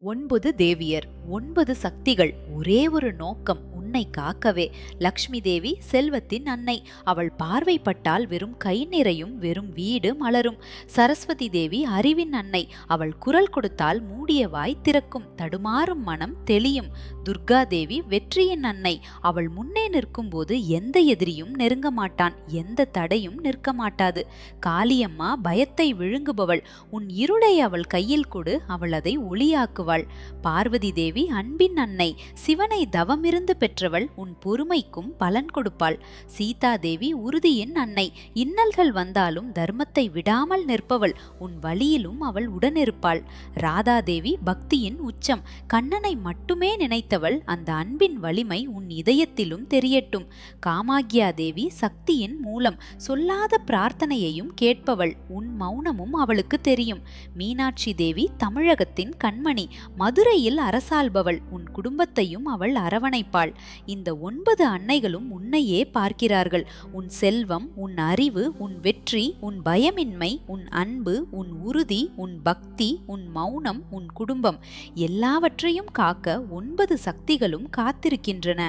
9 தேவியர், 9 சக்திகள், ஒரே ஒரு நோக்கம், உன்னை காக்கவே. லக்ஷ்மி தேவி செல்வத்தின் அன்னை. அவள் பார்வைப்பட்டால் வெறும் கை நிறையும், வெறும் வீடு மலரும். சரஸ்வதி தேவி அறிவின் அன்னை. அவள் குரல் கொடுத்தால் மூடிய வாய் திறக்கும், தடுமாறும் மனம் தெளியும். துர்கா தேவி வெற்றியின் அன்னை. அவள் முன்னே நிற்கும் போது எந்த எதிரியும் நெருங்க மாட்டான், எந்த தடையும் நிற்க மாட்டாது. காளியம்மா பயத்தை விழுங்குபவள். உன் இருளை அவள் கையில் கொடு, அவள் அதை ஒளியாக்குவாள். பார்வதி தேவி அன்பின் அன்னை. சிவனை தவமிருந்து பெற்றவள், உன் பொறுமைக்கும் பலன் கொடுப்பாள். சீதா தேவி உறுதியின் அன்னை. இன்னல்கள் வந்தாலும் தர்மத்தை விடாமல் நிற்பவள், உன் வழியிலும் அவள் உடனிருப்பாள். ராதா தேவி பக்தியின் உச்சம். கண்ணனை மட்டுமே நினைத்தவள், அந்த அன்பின் வலிமை உன் இதயத்திலும் தெரியட்டும். காமாக்யா தேவி சக்தியின் மூலம். சொல்லாத பிரார்த்தனையையும் கேட்பவள், உன் மௌனமும் அவளுக்கு தெரியும். மீனாட்சி தேவி தமிழகத்தின் கண்மணி. மதுரையில் அரசாள்பவள், உன் குடும்பத்தையும் அவள் அரவணைப்பாள். இந்த 9 அன்னைகளும் உன்னையே பார்க்கிறார்கள். உன் செல்வம், உன் அறிவு, உன் வெற்றி, உன் பயமின்மை, உன் அன்பு, உன் உறுதி, உன் பக்தி, உன் மௌனம், உன் குடும்பம் எல்லாவற்றையும் காக்க 9 சக்திகளும் காத்திருக்கின்றன.